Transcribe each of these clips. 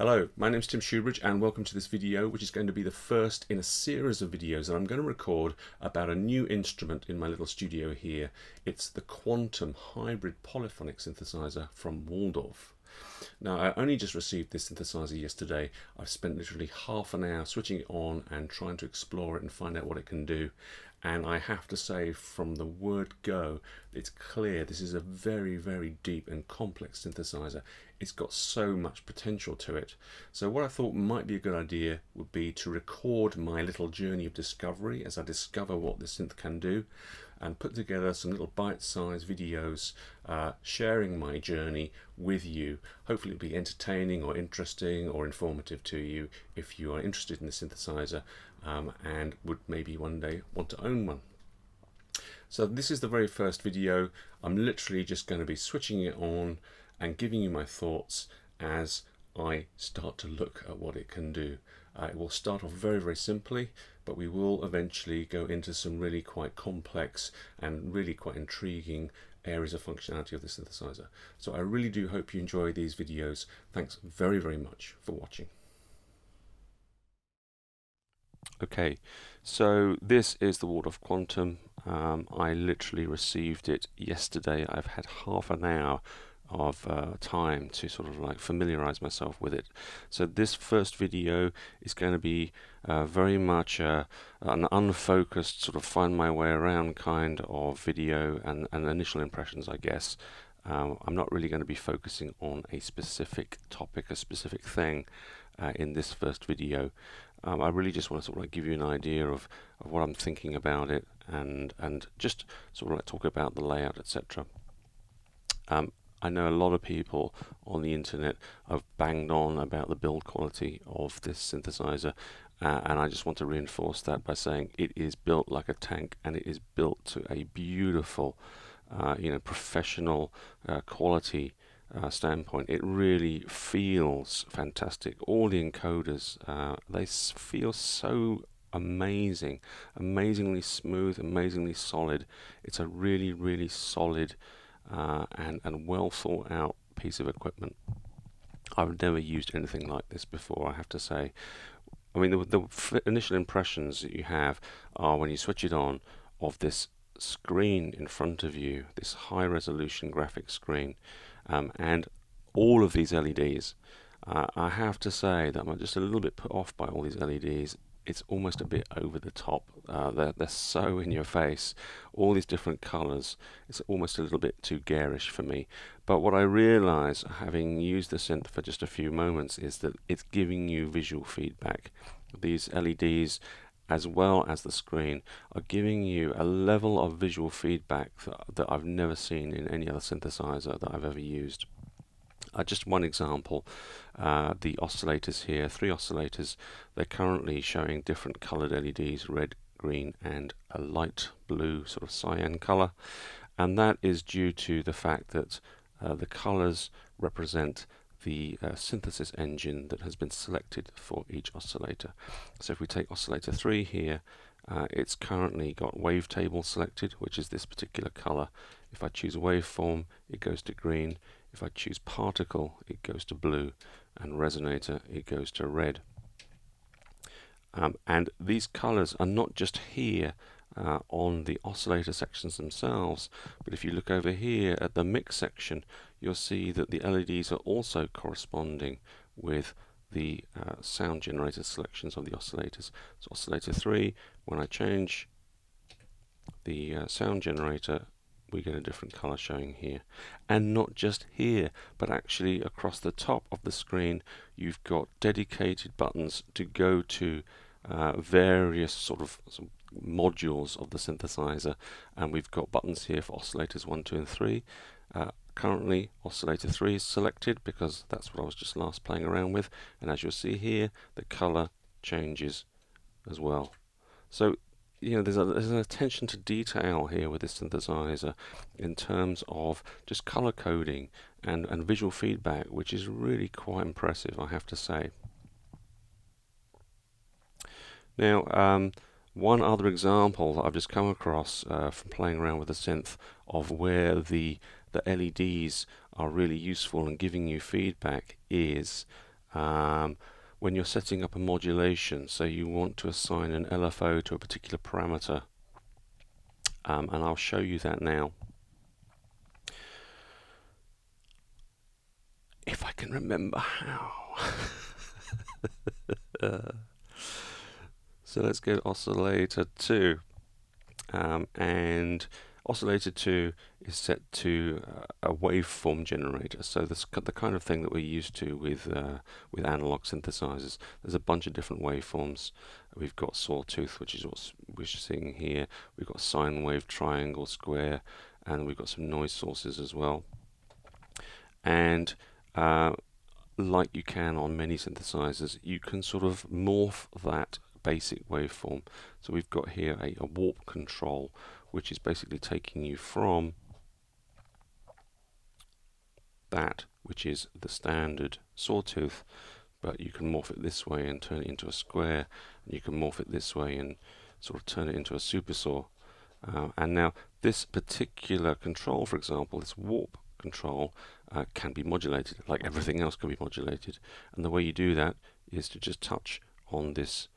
Hello, my name is Tim Shoebridge and welcome to this video, which is going to be the first in a series of videos that I'm going to record about a new instrument in my little studio here. It's the Quantum Hybrid Polyphonic Synthesizer from Waldorf. Now, I only just received this synthesizer yesterday. I've spent literally half an hour switching it on and trying to explore it and find out what it can do. And I have to say, from the word go, it's clear this is a very, very deep and complex synthesizer. It's got so much potential to it. So what I thought might be a good idea would be to record my little journey of discovery as I discover what this synth can do, and put together some little bite-sized videos sharing my journey with you. Hopefully it'll be entertaining or interesting or informative to you if you are interested in the synthesizer and would maybe one day want to own one. So this is the very first video. I'm literally just going to be switching it on and giving you my thoughts as I start to look at what it can do. It will start off very, very simply, but we will eventually go into some really quite complex and really quite intriguing areas of functionality of the synthesizer. So I really do hope you enjoy these videos. Thanks very, very much for watching. Okay, so this is the Waldorf Quantum. I literally received it yesterday. I've had half an hour of time to sort of like familiarize myself with it. So this first video is going to be very much an unfocused sort of find my way around kind of video and initial impressions, I guess. I'm not really going to be focusing on a specific topic, a specific thing in this first video. I really just want to sort of like give you an idea of what I'm thinking about it and just sort of like talk about the layout, etc. I know a lot of people on the internet have banged on about the build quality of this synthesizer, and I just want to reinforce that by saying it is built like a tank, and it is built to a beautiful, professional quality standpoint. It really feels fantastic. All the encoders, they feel so amazing, amazingly smooth, amazingly solid. It's a really, really solid and well thought out piece of equipment. I've never used anything like this before, I have to say. I mean, the initial impressions that you have are when you switch it on of this screen in front of you, this high resolution graphic screen, and all of these LEDs. I have to say that I'm just a little bit put off by all these LEDs. It's almost a bit over the top. They're so in your face, all these different colors. It's almost a little bit too garish for me. But what I realize, having used the synth for just a few moments, is that it's giving you visual feedback. These LEDs, as well as the screen, are giving you a level of visual feedback that I've never seen in any other synthesizer that I've ever used. Just one example, the oscillators here, 3 oscillators, they're currently showing different colored LEDs, red, green and a light blue sort of cyan color, and that is due to the fact that the colors represent the synthesis engine that has been selected for each oscillator. So if we take oscillator 3 here, it's currently got wavetable selected, which is this particular color. If I choose waveform, it goes to green. If I choose particle, it goes to blue, and resonator, it goes to red. And these colors are not just here on the oscillator sections themselves, but if you look over here at the mix section, you'll see that the LEDs are also corresponding with the sound generator selections of the oscillators. So oscillator 3, when I change the sound generator, we get a different color showing here. And not just here, but actually across the top of the screen, you've got dedicated buttons to go to various sort of modules of the synthesizer, and we've got buttons here for oscillators 1, 2 and 3. Currently oscillator 3 is selected because that's what I was just last playing around with, and as you'll see here, the color changes as well. So there's an attention to detail here with this synthesizer in terms of just color coding and visual feedback, which is really quite impressive, I have to say. Now, one other example that I've just come across from playing around with the synth of where the LEDs are really useful in giving you feedback is when you're setting up a modulation, so you want to assign an LFO to a particular parameter, and I'll show you that now. If I can remember how. So let's go oscillator 2, and oscillator 2 is set to a waveform generator. So this the kind of thing that we're used to with analog synthesizers. There's a bunch of different waveforms. We've got sawtooth, which is what we're seeing here. We've got sine wave, triangle, square, and we've got some noise sources as well. And like you can on many synthesizers, you can sort of morph that basic waveform. So we've got here a warp control, which is basically taking you from that, which is the standard sawtooth, but you can morph it this way and turn it into a square, and you can morph it this way and sort of turn it into a supersaw. And now this particular control, for example, this warp control, can be modulated, like everything else can be modulated. And the way you do that is to just touch on this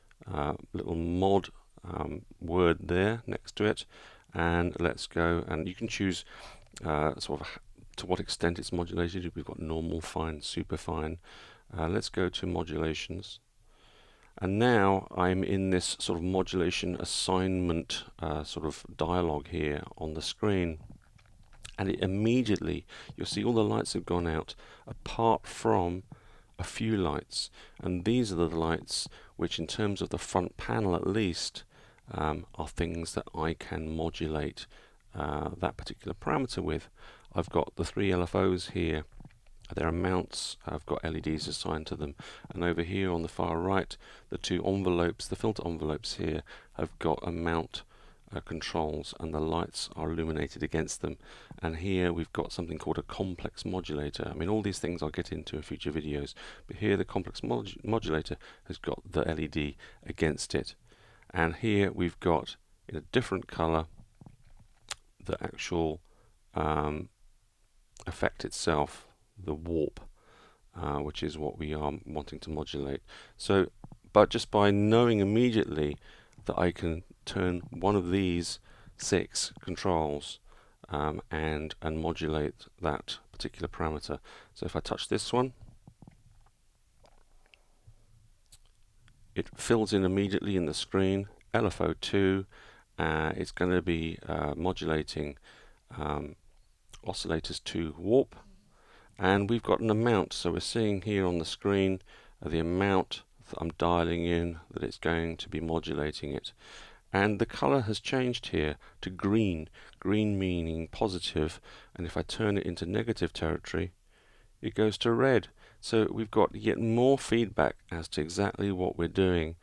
little mod word there next to it, and let's go, and you can choose sort of to what extent it's modulated. We've got normal, fine, super fine. Let's go to modulations, and now I'm in this sort of modulation assignment sort of dialogue here on the screen, and it immediately, you'll see all the lights have gone out apart from a few lights, and these are the lights which, in terms of the front panel at least, are things that I can modulate that particular parameter with. I've got the 3 LFOs here. There are mounts. I've got LEDs assigned to them, and over here on the far right, the 2 envelopes, the filter envelopes here, have got a mount controls, and the lights are illuminated against them. And here we've got something called a complex modulator. I mean, all these things I'll get into in future videos, but here the complex modulator has got the LED against it. And here we've got, in a different color, the actual effect itself, the warp, which is what we are wanting to modulate. So, but just by knowing immediately that I can turn one of these 6 controls and modulate that particular parameter. So if I touch this one, it fills in immediately in the screen. LFO2, it's going to be modulating oscillators 2 warp, and we've got an amount. So we're seeing here on the screen the amount that I'm dialing in that it's going to be modulating it. And the color has changed here to green, green meaning positive, and if I turn it into negative territory, it goes to red. So we've got yet more feedback as to exactly what we're doing.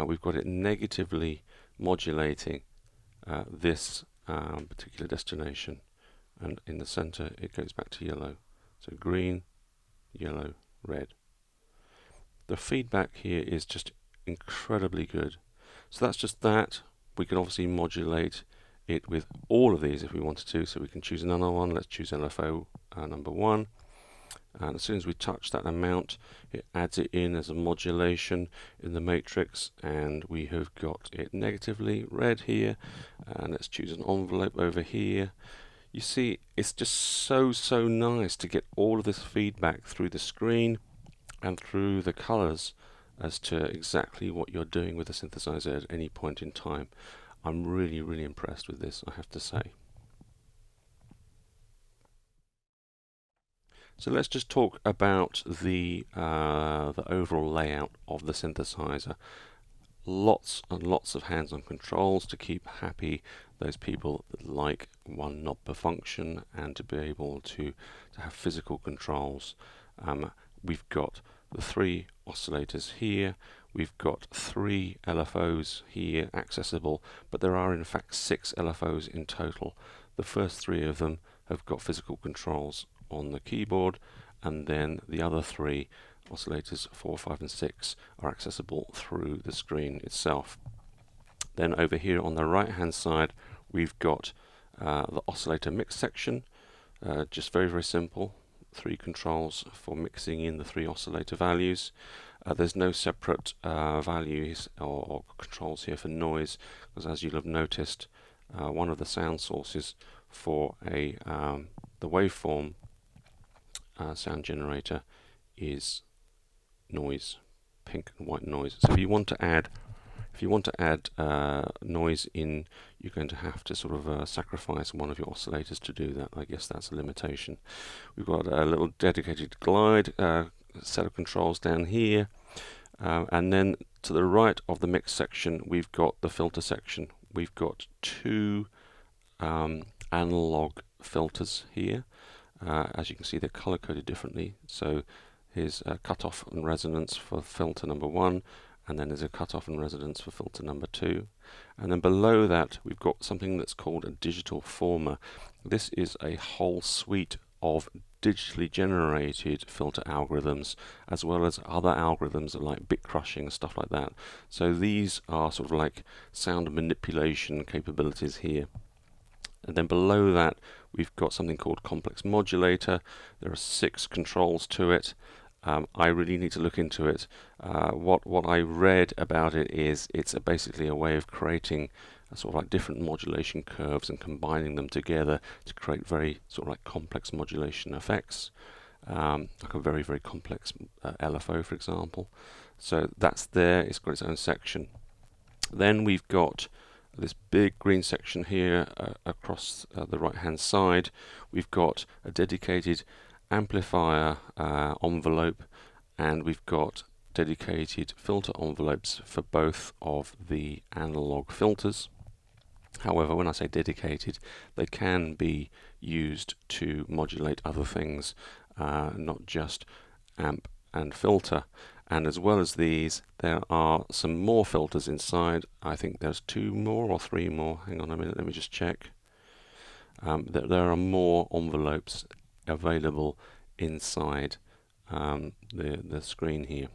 We've got it negatively modulating this particular destination, and in the center it goes back to yellow. So green, yellow, red. The feedback here is just incredibly good. So that's just that. We can obviously modulate it with all of these if we wanted to. So we can choose another one. Let's choose LFO number 1. And as soon as we touch that amount, it adds it in as a modulation in the matrix, and we have got it negatively red here. And let's choose an envelope over here. You see, it's just so nice to get all of this feedback through the screen and through the colors as to exactly what you're doing with the synthesizer at any point in time. I'm really impressed with this, I have to say. So let's just talk about the overall layout of the synthesizer. Lots and lots of hands-on controls to keep happy those people that like one knob per function and to be able to have physical controls. We've got the 3 oscillators here, we've got 3 LFOs here accessible, but there are in fact 6 LFOs in total. The first 3 of them have got physical controls on the keyboard, and then the other 3 oscillators 4, 5 and 6 are accessible through the screen itself. Then over here on the right hand side we've got the oscillator mix section, just very simple. three controls for mixing in the three oscillator values. There's no separate values or controls here for noise, because as you'll have noticed, one of the sound sources for the waveform sound generator is noise, pink and white noise. So if you want to add noise in, you're going to have to sort of sacrifice one of your oscillators to do that. I guess that's a limitation. We've got a little dedicated glide set of controls down here, and then to the right of the mix section we've got the filter section. We've got two analog filters here. As you can see, they're color coded differently. So here's a cutoff and resonance for filter number 1, and then there's a cutoff and resonance for filter number 2. And then below that we've got something that's called a digital former. This is a whole suite of digitally generated filter algorithms, as well as other algorithms like bit crushing and stuff like that. So these are sort of like sound manipulation capabilities here. And then below that we've got something called complex modulator. There are 6 controls to it. I really need to look into it. What I read about it is it's basically a way of creating sort of like different modulation curves and combining them together to create very sort of like complex modulation effects, like a very, very complex LFO, for example. So that's there. It's got its own section. Then we've got this big green section here across the right hand side. We've got a dedicated amplifier envelope, and we've got dedicated filter envelopes for both of the analog filters. However, when I say dedicated, they can be used to modulate other things, not just amp and filter. And as well as these, there are some more filters inside. I think there's 2 more or 3 more. Hang on a minute, let me just check. There are more envelopes available inside the screen here.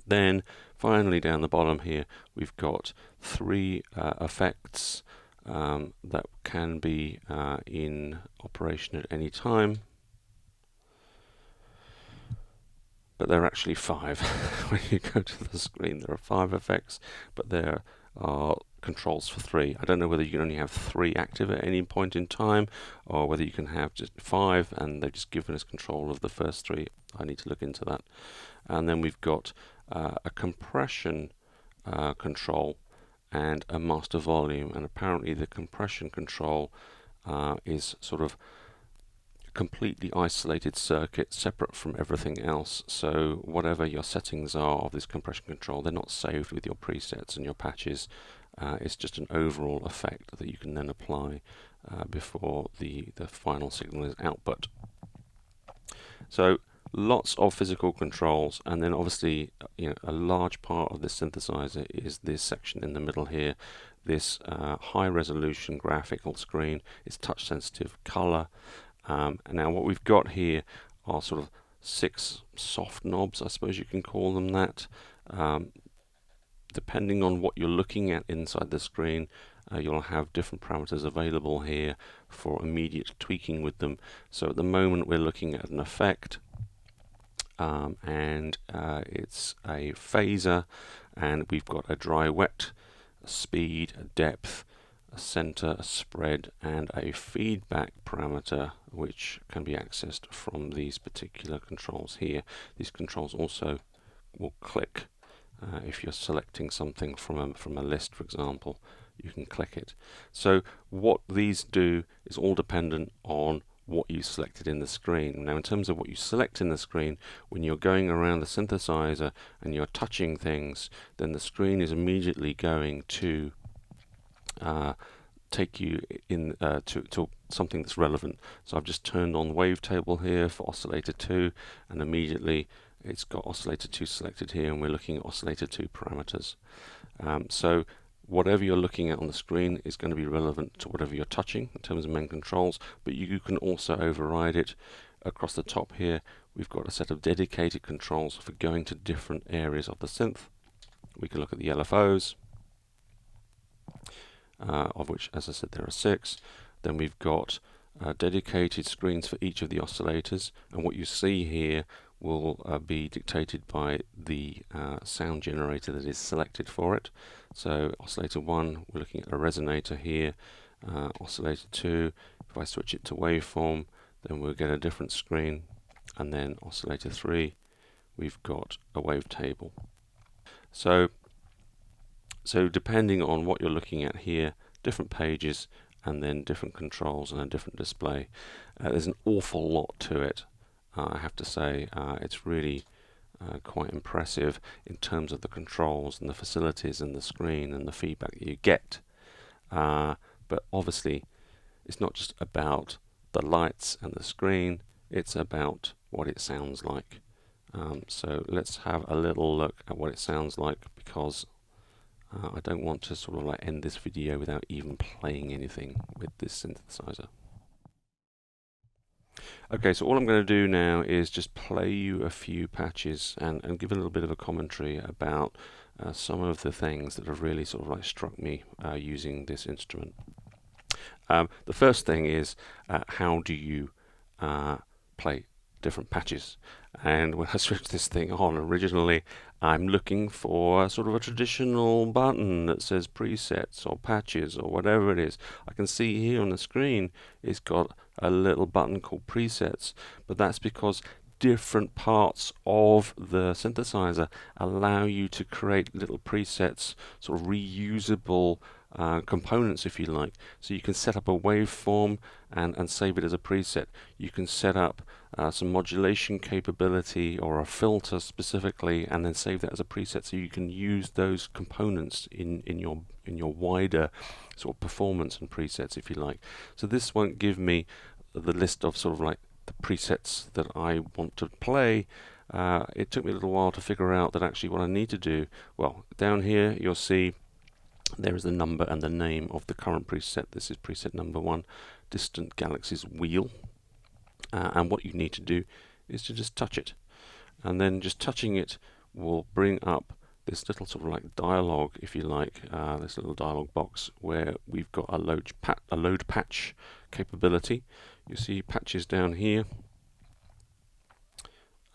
Then finally down the bottom here we've got 3 effects that can be in operation at any time, but there are actually 5. When you go to the screen there are 5 effects, but there are controls for 3. I don't know whether you can only have 3 active at any point in time, or whether you can have just 5 and they've just given us control of the first 3. I need to look into that. And then we've got a compression control and a master volume, and apparently the compression control is sort of completely isolated circuit, separate from everything else. So whatever your settings are of this compression control, they're not saved with your presets and your patches. It's just an overall effect that you can then apply before the final signal is output. So lots of physical controls, and then obviously a large part of this synthesizer is this section in the middle here. This high resolution graphical screen is touch sensitive color. And now what we've got here are sort of 6 soft knobs, I suppose you can call them that. Depending on what you're looking at inside the screen, you'll have different parameters available here for immediate tweaking with them. So at the moment we're looking at an effect, and it's a phaser, and we've got a dry wet, a speed, a depth, a center, a spread, and a feedback parameter which can be accessed from these particular controls here. These controls also will click if you're selecting something from a list, for example. You can click it. So what these do is all dependent on what you selected in the screen. Now in terms of what you select in the screen, when you're going around the synthesizer and you're touching things, then the screen is immediately going to take you in to something that's relevant. So I've just turned on wavetable here for oscillator 2, and immediately it's got oscillator 2 selected here, and we're looking at oscillator 2 parameters. So whatever you're looking at on the screen is going to be relevant to whatever you're touching in terms of main controls, but you can also override it. Across the top here we've got a set of dedicated controls for going to different areas of the synth. We can look at the LFOs, of which, as I said, there are 6. Then we've got dedicated screens for each of the oscillators, and what you see here will be dictated by the sound generator that is selected for it. So oscillator 1, we're looking at a resonator here. Oscillator 2, if I switch it to waveform, then we'll get a different screen. And then oscillator 3, we've got a wavetable. So depending on what you're looking at here, different pages and then different controls and a different display. There's an awful lot to it, I have to say. It's really quite impressive in terms of the controls and the facilities and the screen and the feedback that you get. But obviously, it's not just about the lights and the screen, it's about what it sounds like. So let's have a little look at what it sounds like, because I don't want to sort of like end this video without even playing anything with this synthesizer. Okay, so all I'm going to do now is just play you a few patches and give a little bit of a commentary about some of the things that have really sort of like struck me using this instrument. The first thing is how do you play different patches? And when I switched this thing on originally, I'm looking for sort of a traditional button that says presets or patches or whatever it is. I can see here on the screen it's got a little button called presets, but that's because different parts of the synthesizer allow you to create little presets, sort of reusable components, if you like. So you can set up a waveform and save it as a preset. You can set up some modulation capability or a filter specifically, and then save that as a preset, so you can use those components in your wider sort of performance and presets, if you like. So this won't give me the list of sort of like the presets that I want to play. It took me a little while to figure out that actually what I need to do, well, down here you'll see there is the number and the name of the current preset. This is preset number 1, Distant Galaxies Wheel. And what you need to do is to just touch it. And then just touching it will bring up this little sort of like dialogue, if you like, this little dialogue box where we've got a load patch capability. You see patches down here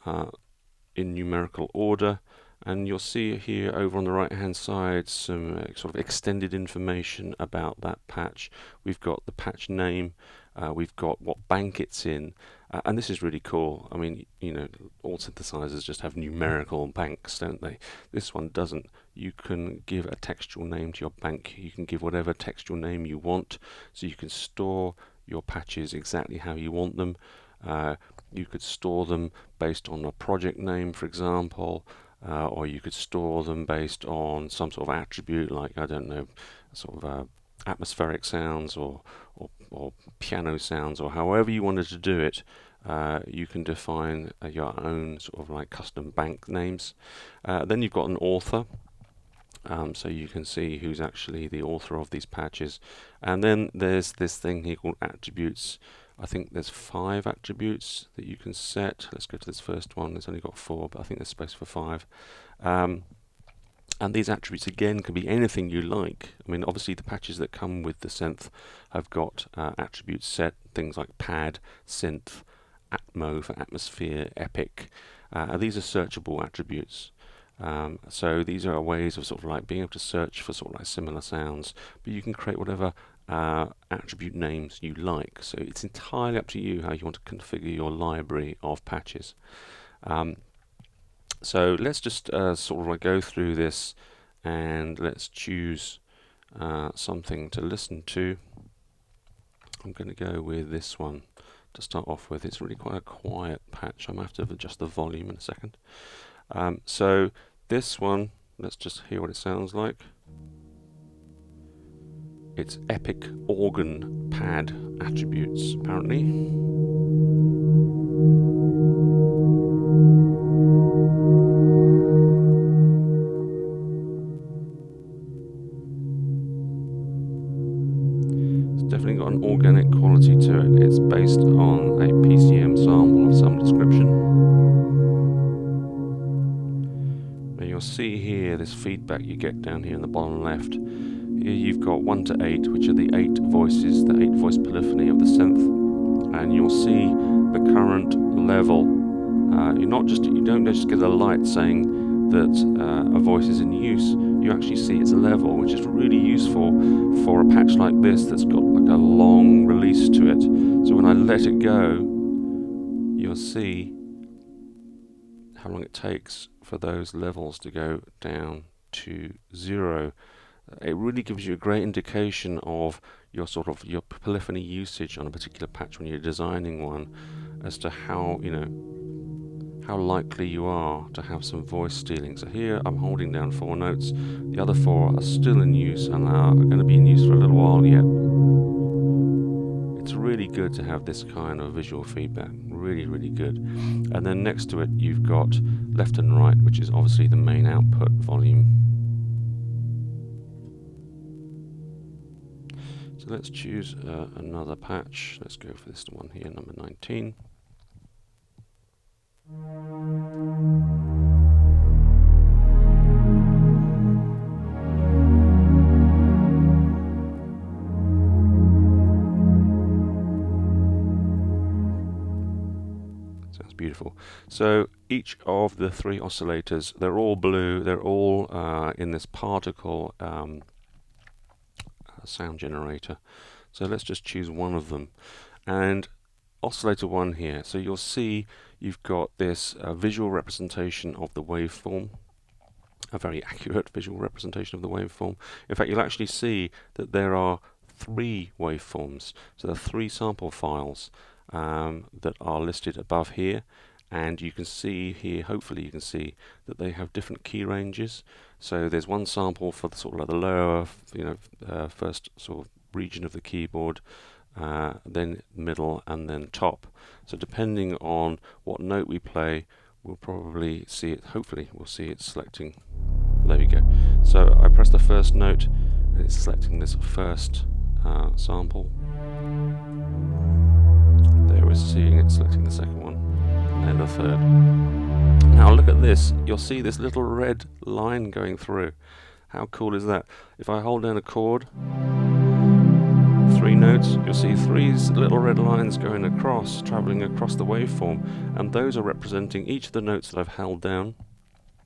in numerical order. And you'll see here over on the right hand side some sort of extended information about that patch. We've got the patch name, we've got what bank it's in, and this is really cool. I mean, you know, all synthesizers just have numerical banks, don't they? This one doesn't. You can give a textual name to your bank. You can give whatever textual name you want, so you can store your patches exactly how you want them. You could store them based on a project name, for example. Or you could store them based on some sort of attribute, like, I don't know, sort of atmospheric sounds or piano sounds, or however you wanted to do it. You can define your own sort of like custom bank names. Then you've got an author, so you can see who's actually the author of these patches. And then there's this thing here called attributes. I think there's 5 attributes that you can set. Let's go to this first one. It's only got 4, but I think there's space for 5. And these attributes, again, can be anything you like. I mean, obviously, the patches that come with the synth have got attributes set, things like pad, synth, atmo for atmosphere, epic. These are searchable attributes. So these are ways of sort of like being able to search for sort of like similar sounds, but you can create whatever attribute names you like. So it's entirely up to you how you want to configure your library of patches. So let's just sort of like go through this, and let's choose something to listen to. I'm going to go with this one to start off with. It's really quite a quiet patch. I might have to adjust the volume in a second. So this one, let's just hear what it sounds like. It's epic organ pad attributes, apparently. It's definitely got an organic quality to it. It's based on a PCM sample of some description. Now you'll see here this feedback you get down here in the bottom left. Here you've got 1 to 8, which are the 8 voices, the 8 voice polyphony of the synth. and you'll see the current level. You don't just get a light saying that a voice is in use. You actually see its level, which is really useful for a patch like this that's got like a long release to it. So when I let it go, you'll see how long it takes for those levels to go down to 0. It really gives you a great indication of your your polyphony usage on a particular patch when you're designing one, as to how how likely you are to have some voice stealing. So here I'm holding down 4 notes. The other 4 are still in use and are going to be in use for a little while yet. It's really good to have this kind of visual feedback. Really, really good. And then next to it you've got left and right, which is obviously the main output volume. So let's choose another patch. Let's go for this one here, number 19. Sounds beautiful. So each of the 3 oscillators, they're all blue, they're all in this particle sound generator. So let's just choose one of them. And oscillator 1 here, so you'll see you've got this visual representation of the waveform, a very accurate visual representation of the waveform. In fact, you'll actually see that there are 3 waveforms, so there are 3 sample files that are listed above here, and you can see here, hopefully you can see that they have different key ranges. So there's one sample for the sort of like the lower, first sort of region of the keyboard, then middle, and then top. So depending on what note we play, we'll probably see it, hopefully we'll see it selecting. There we go. So I press the first note and it's selecting this first sample. There we're seeing it selecting the second one, and then the third. Now look at this, you'll see this little red line going through. How cool is that? If I hold down a chord, 3 notes, you'll see 3 little red lines going across, travelling across the waveform, and those are representing each of the notes that I've held down.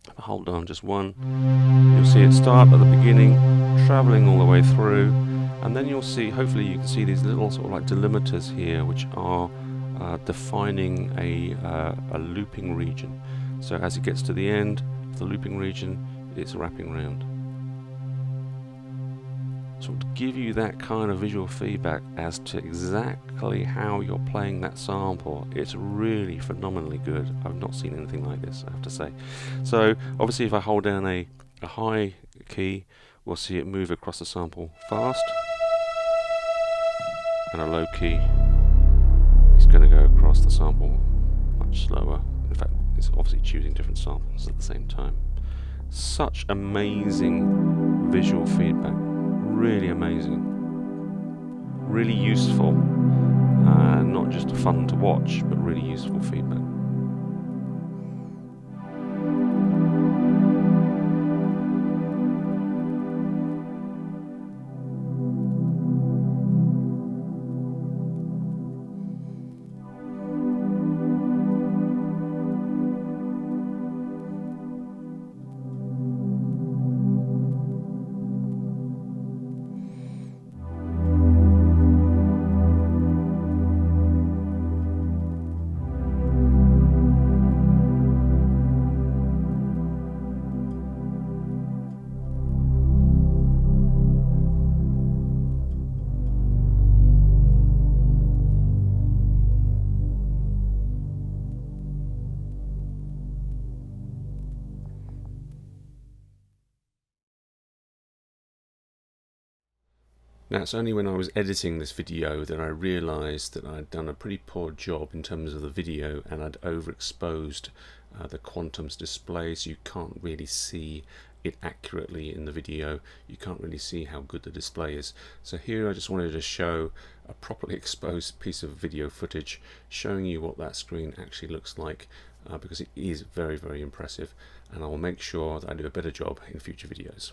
If I hold down just one, you'll see it start at the beginning, travelling all the way through, and then you'll see, hopefully you can see these little sort of like delimiters here, which are defining a looping region. So as it gets to the end of the looping region, it's wrapping round. So to give you that kind of visual feedback as to exactly how you're playing that sample, it's really phenomenally good. I've not seen anything like this, I have to say. So obviously if I hold down a high key, we'll see it move across the sample fast, and a low key is going to go across the sample much slower. In fact, it's obviously choosing different samples at the same time. Such amazing visual feedback. Really amazing, really useful, not just fun to watch, but really useful feedback. Now it's only when I was editing this video that I realised that I'd done a pretty poor job in terms of the video, and I'd overexposed the Quantum's display, so you can't really see it accurately in the video. You can't really see how good the display is. So here I just wanted to show a properly exposed piece of video footage showing you what that screen actually looks like, because it is very, very impressive, and I will make sure that I do a better job in future videos.